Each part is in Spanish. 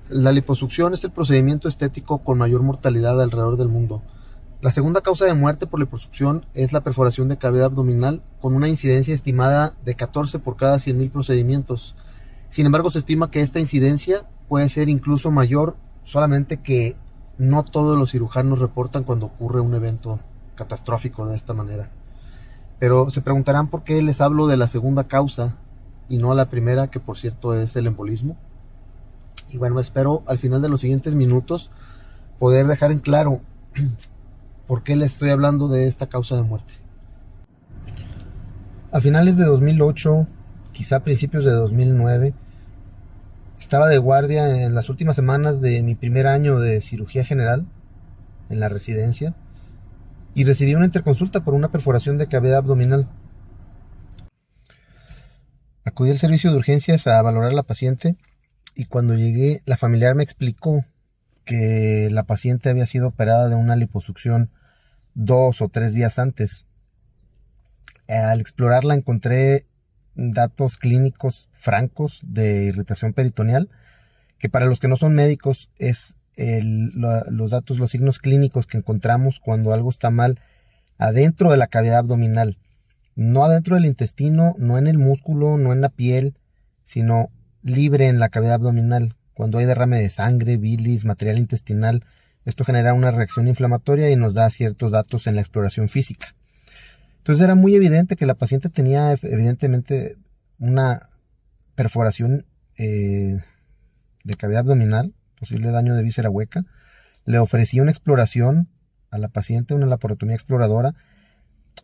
La liposucción es el procedimiento estético con mayor mortalidad alrededor del mundo. La segunda causa de muerte por liposucción es la perforación de cavidad abdominal, con una incidencia estimada de 14 por cada 100.000 procedimientos. Sin embargo, se estima que esta incidencia puede ser incluso mayor, solamente que no todos los cirujanos reportan cuando ocurre un evento catastrófico de esta manera. Pero se preguntarán por qué les hablo de la segunda causa y no la primera, que por cierto es el embolismo. Y bueno, espero al final de los siguientes minutos poder dejar en claro por qué les estoy hablando de esta causa de muerte. A finales de 2008, quizá a principios de 2009, estaba de guardia en las últimas semanas de mi primer año de cirugía general en la residencia y recibí una interconsulta por una perforación de cavidad abdominal. Acudí al servicio de urgencias a valorar a la paciente y cuando llegué, la familiar me explicó que la paciente había sido operada de una liposucción 2 o 3 días antes. Al explorarla encontré datos clínicos francos de irritación peritoneal, que para los que no son médicos es los datos, los signos clínicos que encontramos cuando algo está mal adentro de la cavidad abdominal. No adentro del intestino, no en el músculo, no en la piel, sino libre en la cavidad abdominal. Cuando hay derrame de sangre, bilis, material intestinal, esto genera una reacción inflamatoria y nos da ciertos datos en la exploración física. Entonces era muy evidente que la paciente tenía evidentemente una perforación de cavidad abdominal, posible daño de víscera hueca. Le ofrecí una exploración a la paciente, una laparotomía exploradora,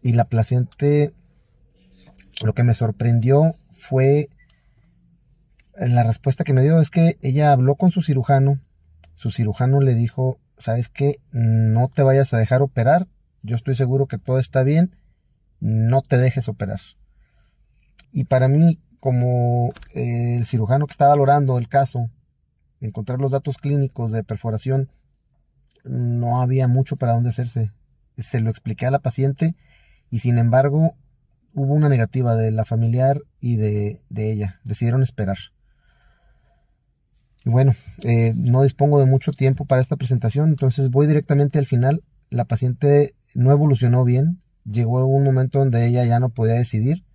y la paciente, lo que me sorprendió fue la respuesta que me dio. Es que ella habló con su cirujano le dijo: ¿sabes qué? No te vayas a dejar operar, yo estoy seguro que todo está bien, no te dejes operar. Y para mí, como el cirujano que está valorando el caso, encontrar los datos clínicos de perforación, no había mucho para dónde hacerse. Se lo expliqué a la paciente y sin embargo hubo una negativa de la familiar y de ella. Decidieron esperar. Y bueno, no dispongo de mucho tiempo para esta presentación, entonces voy directamente al final. La paciente no evolucionó bien. Llegó un momento donde ella ya no podía decidir.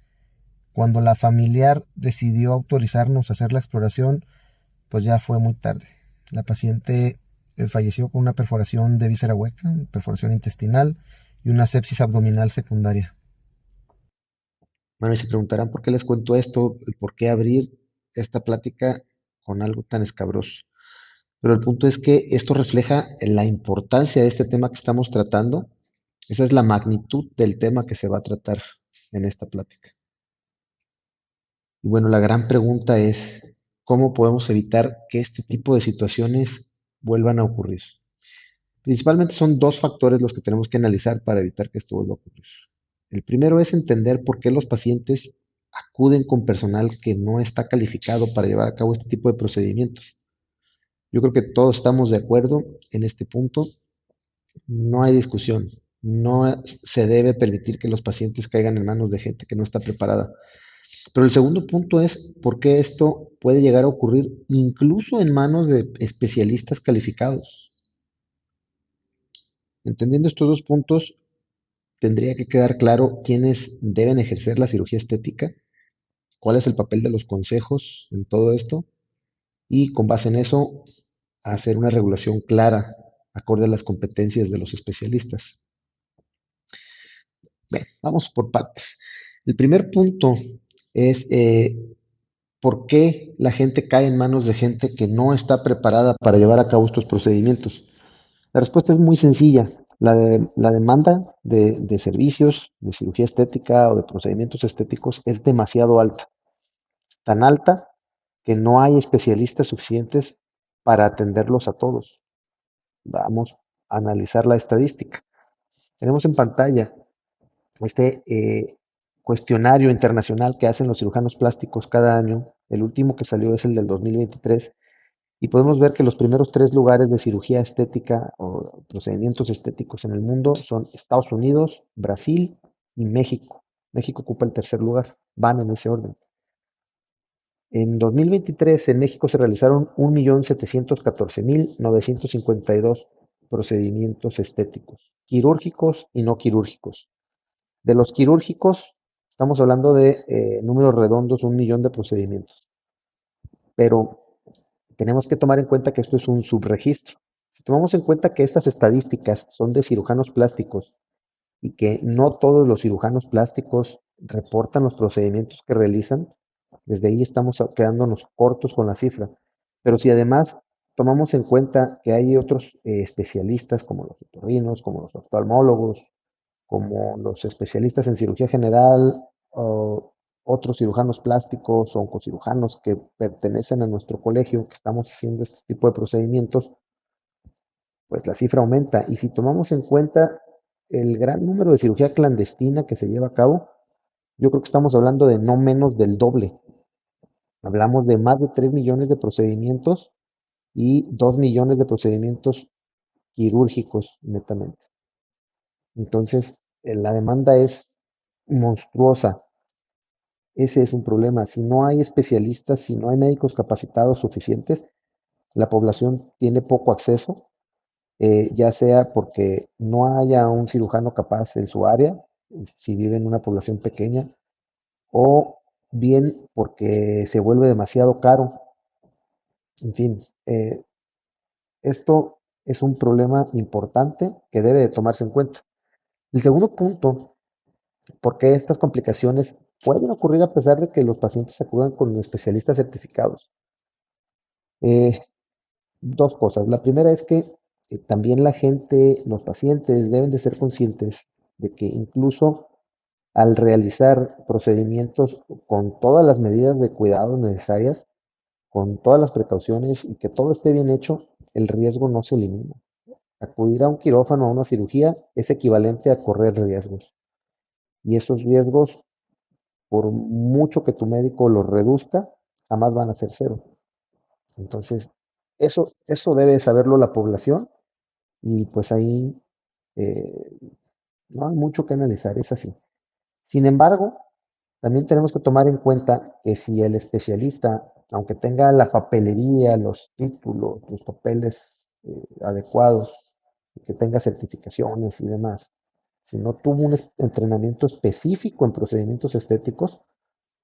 Cuando la familiar decidió autorizarnos a hacer la exploración, pues ya fue muy tarde. La paciente falleció con una perforación de víscera hueca, perforación intestinal y una sepsis abdominal secundaria. Bueno, y se preguntarán por qué les cuento esto, por qué abrir esta plática con algo tan escabroso. Pero el punto es que esto refleja la importancia de este tema que estamos tratando. Esa es la magnitud del tema que se va a tratar en esta plática. Y bueno, la gran pregunta es, ¿cómo podemos evitar que este tipo de situaciones vuelvan a ocurrir? Principalmente son dos factores los que tenemos que analizar para evitar que esto vuelva a ocurrir. El primero es entender por qué los pacientes acuden con personal que no está calificado para llevar a cabo este tipo de procedimientos. Yo creo que todos estamos de acuerdo en este punto. No hay discusión. No se debe permitir que los pacientes caigan en manos de gente que no está preparada. Pero el segundo punto es por qué esto puede llegar a ocurrir incluso en manos de especialistas calificados. Entendiendo estos dos puntos, tendría que quedar claro quiénes deben ejercer la cirugía estética, cuál es el papel de los consejos en todo esto y con base en eso hacer una regulación clara acorde a las competencias de los especialistas. Bien, vamos por partes. El primer punto es por qué la gente cae en manos de gente que no está preparada para llevar a cabo estos procedimientos. La respuesta es muy sencilla. La demanda de servicios, de cirugía estética o de procedimientos estéticos es demasiado alta. Tan alta que no hay especialistas suficientes para atenderlos a todos. Vamos a analizar la estadística. Tenemos en pantalla este cuestionario internacional que hacen los cirujanos plásticos cada año. El último que salió es el del 2023. Y podemos ver que los primeros 3 lugares de cirugía estética o procedimientos estéticos en el mundo son Estados Unidos, Brasil y México. México ocupa el tercer lugar. Van en ese orden. En 2023 en México se realizaron 1.714.952 procedimientos estéticos, quirúrgicos y no quirúrgicos. De los quirúrgicos, estamos hablando de números redondos, 1 millón de procedimientos. Pero tenemos que tomar en cuenta que esto es un subregistro. Si tomamos en cuenta que estas estadísticas son de cirujanos plásticos y que no todos los cirujanos plásticos reportan los procedimientos que realizan, desde ahí estamos quedándonos cortos con la cifra. Pero si además tomamos en cuenta que hay otros especialistas como los otorrinos, como los oftalmólogos, como los especialistas en cirugía general o otros cirujanos plásticos o oncocirujanos que pertenecen a nuestro colegio, que estamos haciendo este tipo de procedimientos, pues la cifra aumenta. Y si tomamos en cuenta el gran número de cirugía clandestina que se lleva a cabo, yo creo que estamos hablando de no menos del doble. Hablamos de más de 3 millones de procedimientos y 2 millones de procedimientos quirúrgicos netamente. Entonces, la demanda es monstruosa. Ese es un problema. Si no hay especialistas, si no hay médicos capacitados suficientes, la población tiene poco acceso, ya sea porque no haya un cirujano capaz en su área, si vive en una población pequeña, o bien porque se vuelve demasiado caro. En fin, esto es un problema importante que debe de tomarse en cuenta. El segundo punto, ¿por qué estas complicaciones pueden ocurrir a pesar de que los pacientes acudan con especialistas certificados? Eh, Dos cosas. La primera es que también la gente, los pacientes deben de ser conscientes de que incluso al realizar procedimientos con todas las medidas de cuidado necesarias, con todas las precauciones y que todo esté bien hecho, el riesgo no se elimina. Acudir a un quirófano o a una cirugía es equivalente a correr riesgos. Y esos riesgos, por mucho que tu médico los reduzca, jamás van a ser cero. Entonces, eso debe saberlo la población y pues ahí eh, no hay mucho que analizar, es así. Sin embargo, también tenemos que tomar en cuenta que si el especialista, aunque tenga la papelería, los títulos, los papeles adecuados, que tenga certificaciones y demás, si no tuvo un entrenamiento específico en procedimientos estéticos,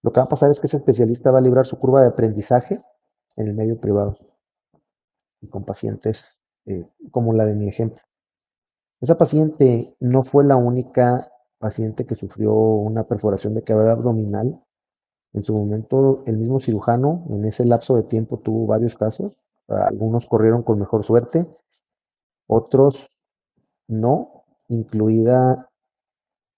lo que va a pasar es que ese especialista va a librar su curva de aprendizaje en el medio privado y con pacientes como la de mi ejemplo. Esa paciente no fue la única paciente que sufrió una perforación de cavidad abdominal. En su momento, el mismo cirujano en ese lapso de tiempo tuvo varios casos. Algunos corrieron con mejor suerte, otros no, incluida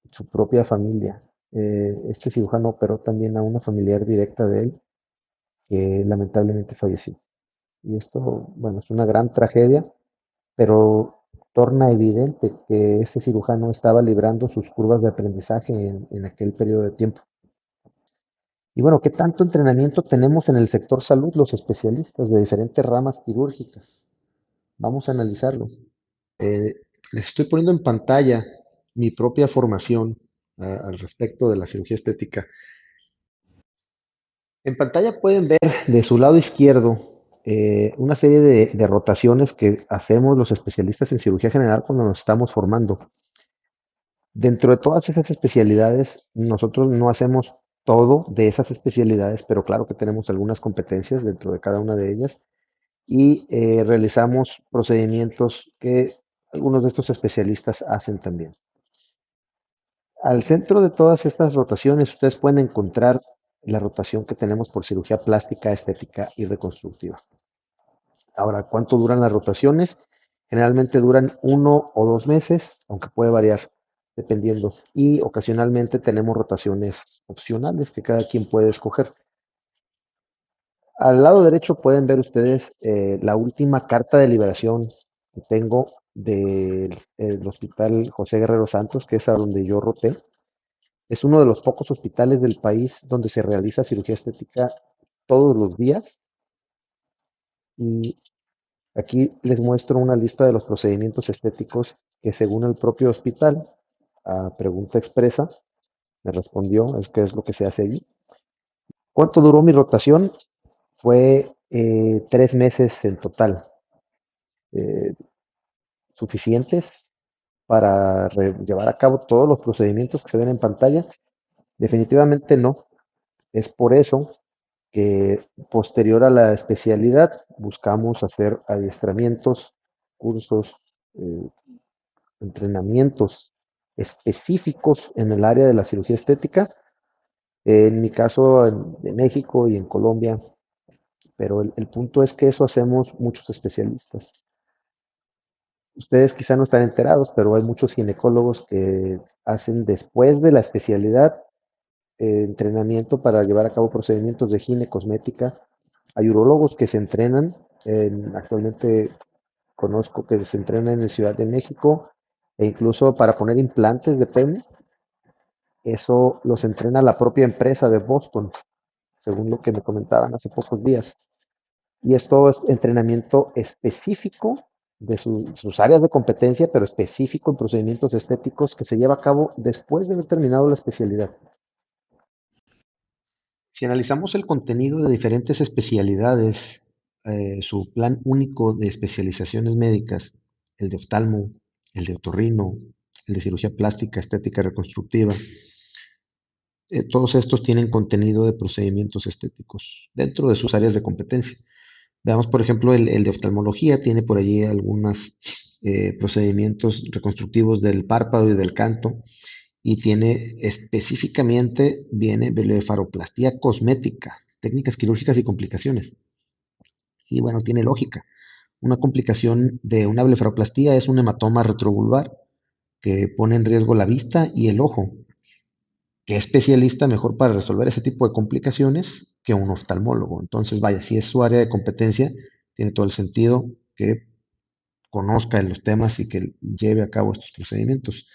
su propia familia. Este cirujano operó también a una familiar directa de él que lamentablemente falleció. Y esto, bueno, es una gran tragedia, pero torna evidente que ese cirujano estaba librando sus curvas de aprendizaje en aquel periodo de tiempo. Y bueno, ¿qué tanto entrenamiento tenemos en el sector salud los especialistas de diferentes ramas quirúrgicas? Vamos a analizarlo. Les estoy poniendo en pantalla mi propia formación al respecto de la cirugía estética. En pantalla pueden ver de su lado izquierdo una serie de rotaciones que hacemos los especialistas en cirugía general cuando nos estamos formando. Dentro de todas esas especialidades, nosotros no hacemos todo de esas especialidades, pero claro que tenemos algunas competencias dentro de cada una de ellas y realizamos procedimientos que algunos de estos especialistas hacen también. Al centro de todas estas rotaciones, ustedes pueden encontrar la rotación que tenemos por cirugía plástica, estética y reconstructiva. Ahora, ¿cuánto duran las rotaciones? Generalmente duran 1 o 2 meses, aunque puede variar dependiendo. Y ocasionalmente tenemos rotaciones opcionales que cada quien puede escoger. Al lado derecho pueden ver ustedes la última carta de liberación que tengo del Hospital José Guerrero Santos, que es a donde yo roté. Es uno de los pocos hospitales del país donde se realiza cirugía estética todos los días. Y aquí les muestro una lista de los procedimientos estéticos que según el propio hospital, a pregunta expresa, me respondió, es que es lo que se hace allí. ¿Cuánto duró mi rotación? Fue 3 meses en total, eh, suficientes para llevar a cabo todos los procedimientos que se ven en pantalla. Definitivamente no. Es por eso que posterior a la especialidad buscamos hacer adiestramientos, cursos, eh, entrenamientos específicos en el área de la cirugía estética. En mi caso, de México y en Colombia, pero el punto es que eso hacemos muchos especialistas. Ustedes quizá no están enterados, pero hay muchos ginecólogos que hacen después de la especialidad entrenamiento para llevar a cabo procedimientos de cosmética. Hay urólogos que se entrenan, actualmente conozco que se entrenan en Ciudad de México e incluso para poner implantes de pene, eso los entrena la propia empresa de Boston, según lo que me comentaban hace pocos días. Y esto es entrenamiento específico de sus áreas de competencia, pero específico en procedimientos estéticos que se lleva a cabo después de haber terminado la especialidad. Si analizamos el contenido de diferentes especialidades, su plan único de especializaciones médicas, el de oftalmo, el de otorrino, el de cirugía plástica, estética reconstructiva, todos estos tienen contenido de procedimientos estéticos dentro de sus áreas de competencia. Veamos, por ejemplo, el de oftalmología tiene por allí algunos procedimientos reconstructivos del párpado y del canto y tiene específicamente, viene blefaroplastía cosmética, técnicas quirúrgicas y complicaciones. Y bueno, tiene lógica. Una complicación de una blefaroplastía es un hematoma retrovulvar que pone en riesgo la vista y el ojo. ¿Qué especialista mejor para resolver ese tipo de complicaciones que un oftalmólogo? Entonces, vaya, si es su área de competencia, tiene todo el sentido que conozca de los temas y que lleve a cabo estos procedimientos.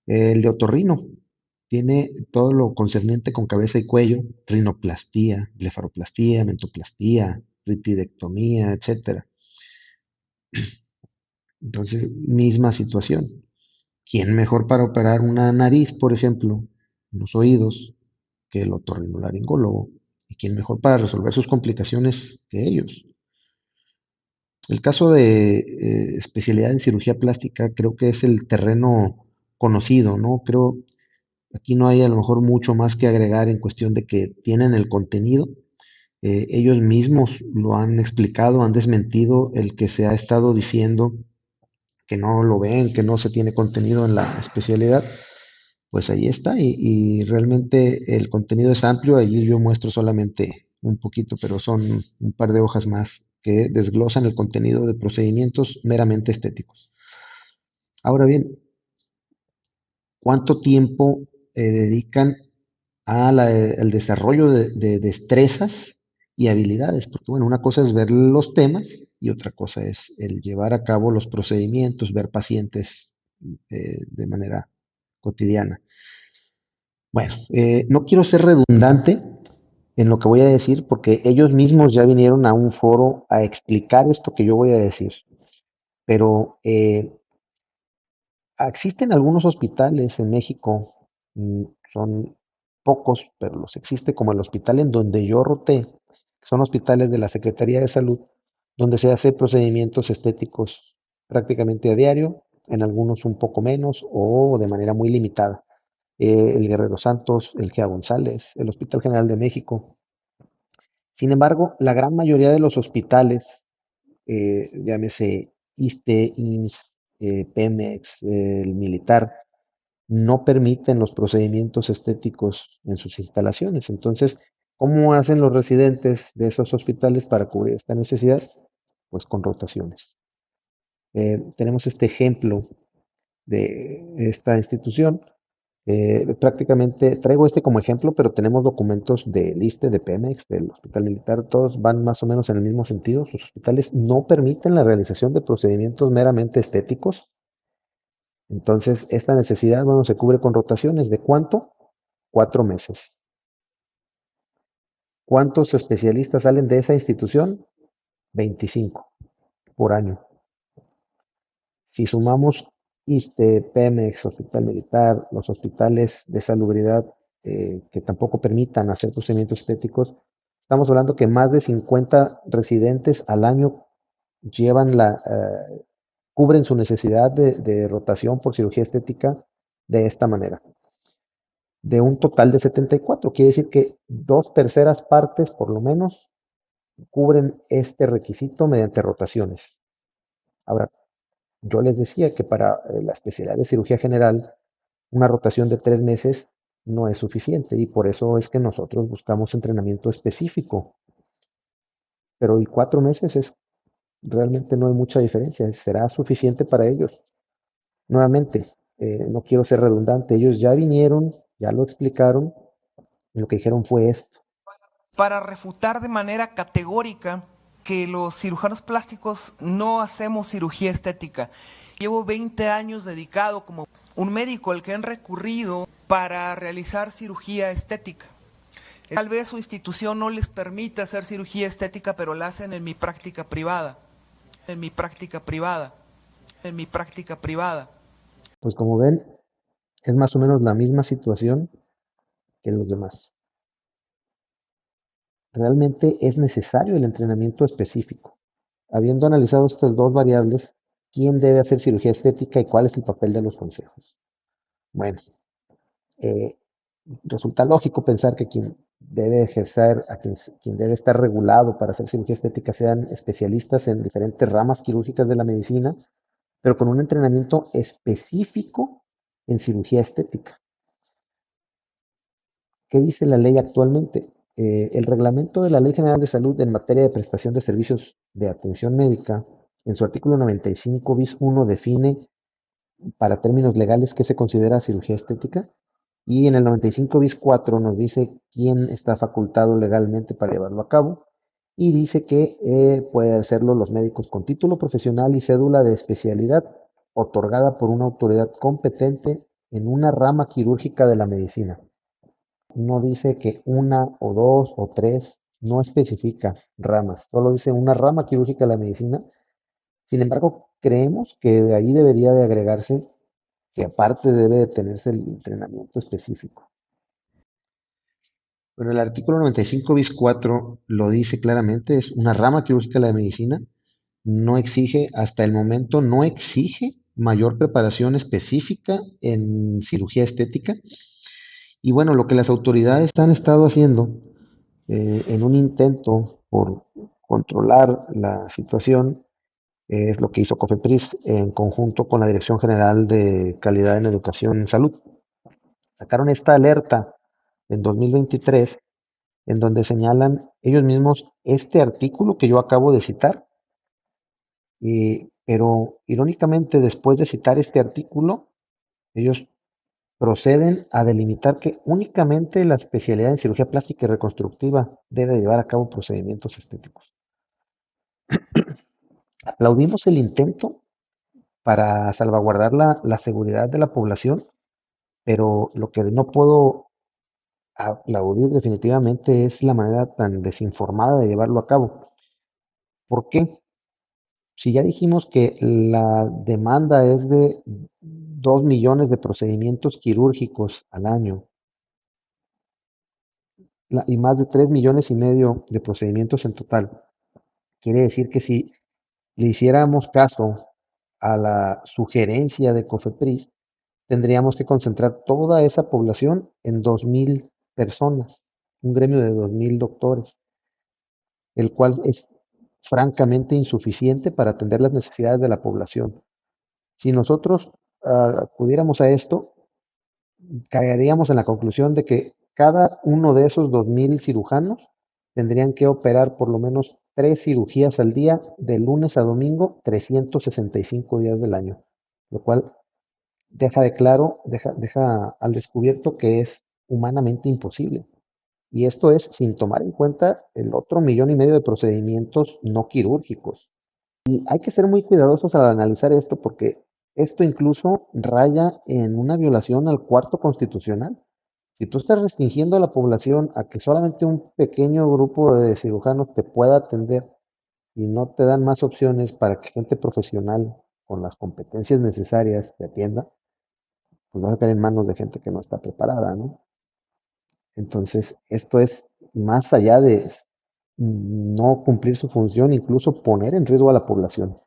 El de otorrino tiene todo lo concerniente con cabeza y cuello, rinoplastía, blefaroplastía, mentoplastía, ritidectomía, etcétera. Entonces, misma situación. ¿Quién mejor para operar una nariz, por ejemplo, los oídos, que el otorrinolaringólogo? ¿Y quién mejor para resolver sus complicaciones que ellos? El caso de especialidad en cirugía plástica creo que es el terreno conocido, ¿no? Creo aquí no hay a lo mejor mucho más que agregar en cuestión de que tienen el contenido. Ellos mismos lo han explicado, han desmentido el que se ha estado diciendo que no lo ven, que no se tiene contenido en la especialidad. Pues ahí está y realmente el contenido es amplio. Allí yo muestro solamente un poquito, pero son un par de hojas más que desglosan el contenido de procedimientos meramente estéticos. Ahora bien, ¿cuánto tiempo dedican al desarrollo de destrezas y habilidades? Porque bueno, una cosa es ver los temas y otra cosa es el llevar a cabo los procedimientos, ver pacientes de manera cotidiana. Bueno, no quiero ser redundante en lo que voy a decir porque ellos mismos ya vinieron a un foro a explicar esto que yo voy a decir, pero existen algunos hospitales en México, son pocos, pero los existe, como el hospital en donde yo roté, que son hospitales de la Secretaría de Salud, donde se hace procedimientos estéticos prácticamente a diario, en algunos un poco menos o de manera muy limitada. El Guerrero Santos, el GEA González, el Hospital General de México. Sin embargo, la gran mayoría de los hospitales, llámese ISSSTE, IMSS, Pemex, el militar, no permiten los procedimientos estéticos en sus instalaciones. Entonces, ¿cómo hacen los residentes de esos hospitales para cubrir esta necesidad? Pues con rotaciones. Tenemos este ejemplo de esta institución. Prácticamente traigo este como ejemplo, pero tenemos documentos del ISSSTE, de Pemex, del Hospital Militar, todos van más o menos en el mismo sentido. Sus hospitales no permiten la realización de procedimientos meramente estéticos. Entonces, esta necesidad, bueno, se cubre con rotaciones. ¿De cuánto? 4 meses. ¿Cuántos especialistas salen de esa institución? 25 por año. Si sumamos ISSSTE, Pemex, Hospital Militar, los hospitales de salubridad que tampoco permitan hacer procedimientos estéticos. Estamos hablando que más de 50 residentes al año llevan cubren su necesidad de rotación por cirugía estética de esta manera. De un total de 74, quiere decir que dos terceras partes, por lo menos, cubren este requisito mediante rotaciones. Ahora, yo les decía que para la especialidad de cirugía general, una rotación de 3 meses no es suficiente y por eso es que nosotros buscamos entrenamiento específico. Pero y 4 meses es realmente no hay mucha diferencia, será suficiente para ellos. Nuevamente, no quiero ser redundante, ellos ya vinieron, ya lo explicaron, y lo que dijeron fue esto. Para refutar de manera categórica que los cirujanos plásticos no hacemos cirugía estética. Llevo 20 años dedicado como un médico al que han recurrido para realizar cirugía estética. Tal vez su institución no les permite hacer cirugía estética, pero la hacen en mi práctica privada. En mi práctica privada. En mi práctica privada. Pues como ven, es más o menos la misma situación que los demás. Realmente es necesario el entrenamiento específico. Habiendo analizado estas dos variables, ¿quién debe hacer cirugía estética y cuál es el papel de los consejos? Bueno, eh, resulta lógico pensar que quien debe ejercer, quien debe estar regulado para hacer cirugía estética sean especialistas en diferentes ramas quirúrgicas de la medicina, pero con un entrenamiento específico en cirugía estética. ¿Qué dice la ley actualmente? El reglamento de la Ley General de Salud en materia de prestación de servicios de atención médica, en su artículo 95 bis 1 define para términos legales qué se considera cirugía estética y en el 95 bis 4 nos dice quién está facultado legalmente para llevarlo a cabo y dice que puede hacerlo los médicos con título profesional y cédula de especialidad otorgada por una autoridad competente en una rama quirúrgica de la medicina. No dice que una o dos o tres, no especifica ramas, solo dice una rama quirúrgica de la medicina. Sin embargo, creemos que de ahí debería de agregarse que aparte debe de tenerse el entrenamiento específico. Bueno, el artículo 95 bis 4 lo dice claramente, es una rama quirúrgica de la medicina, no exige, hasta el momento no exige mayor preparación específica en cirugía estética. Y bueno, lo que las autoridades han estado haciendo en un intento por controlar la situación es lo que hizo COFEPRIS en conjunto con la Dirección General de Calidad en Educación en Salud. Sacaron esta alerta en 2023 en donde señalan ellos mismos este artículo que yo acabo de citar, pero irónicamente después de citar este artículo, ellos proceden a delimitar que únicamente la especialidad en cirugía plástica y reconstructiva debe llevar a cabo procedimientos estéticos. Aplaudimos el intento para salvaguardar la seguridad de la población, pero lo que no puedo aplaudir definitivamente es la manera tan desinformada de llevarlo a cabo. ¿Por qué? Si ya dijimos que la demanda es de 2 millones de procedimientos quirúrgicos al año y más de 3,5 millones de procedimientos en total, quiere decir que si le hiciéramos caso a la sugerencia de COFEPRIS, tendríamos que concentrar toda esa población en 2,000 personas, un gremio de 2,000 doctores, el cual es francamente insuficiente para atender las necesidades de la población. Si nosotros acudiéramos a esto, caeríamos en la conclusión de que cada uno de esos 2,000 cirujanos tendrían que operar por lo menos 3 cirugías al día, de lunes a domingo, 365 días del año, lo cual deja al descubierto que es humanamente imposible. Y esto es sin tomar en cuenta el otro 1,5 millones de procedimientos no quirúrgicos. Y hay que ser muy cuidadosos al analizar esto porque esto incluso raya en una violación al cuarto constitucional. Si tú estás restringiendo a la población a que solamente un pequeño grupo de cirujanos te pueda atender y no te dan más opciones para que gente profesional con las competencias necesarias te atienda, pues vas a caer en manos de gente que no está preparada, ¿no? Entonces, esto es más allá de no cumplir su función, incluso poner en riesgo a la población.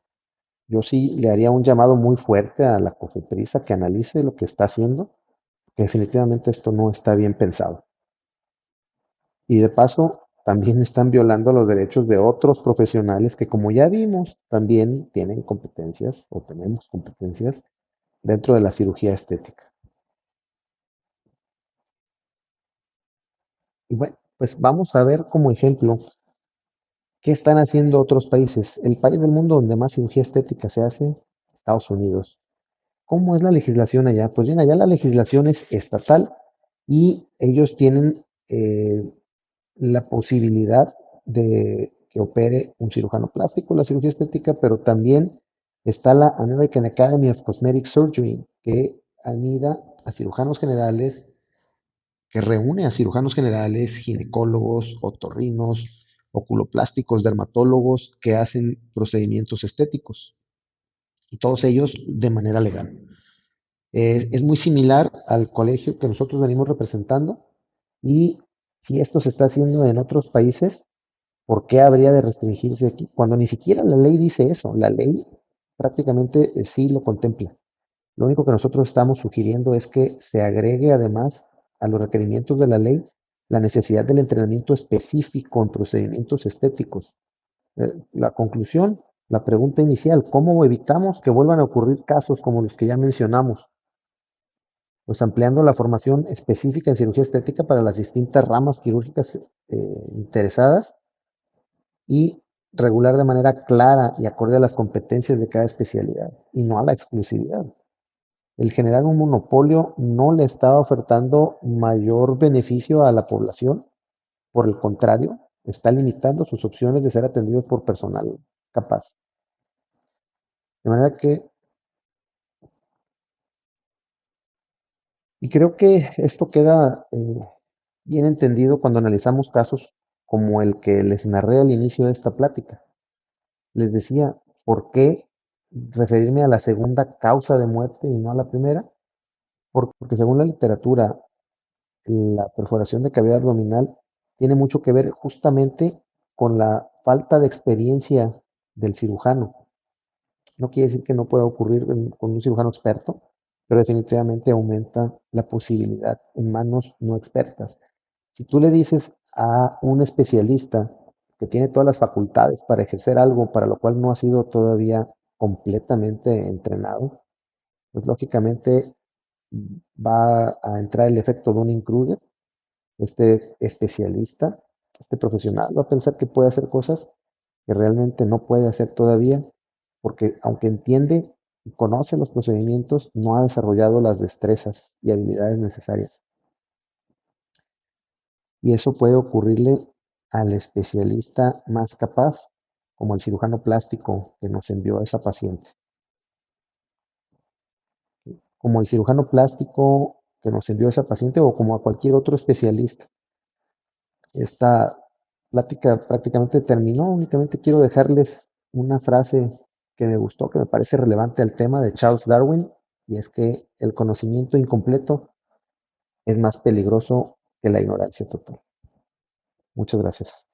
Yo sí le haría un llamado muy fuerte a la COFEPRIS a que analice lo que está haciendo, que definitivamente esto no está bien pensado. Y de paso, también están violando los derechos de otros profesionales que, como ya vimos, también tienen competencias o tenemos competencias dentro de la cirugía estética. Y bueno, pues vamos a ver como ejemplo qué están haciendo otros países. El país del mundo donde más cirugía estética se hace, Estados Unidos. ¿Cómo es la legislación allá? Pues bien, allá la legislación es estatal y ellos tienen la posibilidad de que opere un cirujano plástico, la cirugía estética, pero también está la American Academy of Cosmetic Surgery, que anida a cirujanos generales, que reúne a cirujanos generales, ginecólogos, otorrinos, oculoplásticos, dermatólogos que hacen procedimientos estéticos, y todos ellos de manera legal. Es muy similar al colegio que nosotros venimos representando y si esto se está haciendo en otros países, ¿por qué habría de restringirse aquí? Cuando ni siquiera la ley dice eso, la ley prácticamente sí lo contempla. Lo único que nosotros estamos sugiriendo es que se agregue además a los requerimientos de la ley la necesidad del entrenamiento específico en procedimientos estéticos. La conclusión, la pregunta inicial, ¿cómo evitamos que vuelvan a ocurrir casos como los que ya mencionamos? Pues ampliando la formación específica en cirugía estética para las distintas ramas quirúrgicas interesadas y regular de manera clara y acorde a las competencias de cada especialidad y no a la exclusividad. El generar un monopolio no le está ofertando mayor beneficio a la población, por el contrario, está limitando sus opciones de ser atendidos por personal capaz. De manera que, y creo que esto queda bien entendido cuando analizamos casos como el que les narré al inicio de esta plática. Les decía, ¿por qué referirme a la segunda causa de muerte y no a la primera? Porque según la literatura, la perforación de cavidad abdominal tiene mucho que ver justamente con la falta de experiencia del cirujano. No quiere decir que no pueda ocurrir con un cirujano experto, pero definitivamente aumenta la posibilidad en manos no expertas. Si tú le dices a un especialista que tiene todas las facultades para ejercer algo para lo cual no ha sido todavía completamente entrenado, pues lógicamente va a entrar el efecto de un intruder. Este especialista, este profesional va a pensar que puede hacer cosas que realmente no puede hacer todavía, porque aunque entiende y conoce los procedimientos, no ha desarrollado las destrezas y habilidades necesarias. Y eso puede ocurrirle al especialista más capaz, como el cirujano plástico que nos envió a esa paciente. Como el cirujano plástico que nos envió a esa paciente o como a cualquier otro especialista. Esta plática prácticamente terminó. Únicamente quiero dejarles una frase que me gustó, que me parece relevante al tema de Charles Darwin, y es que el conocimiento incompleto es más peligroso que la ignorancia total. Muchas gracias.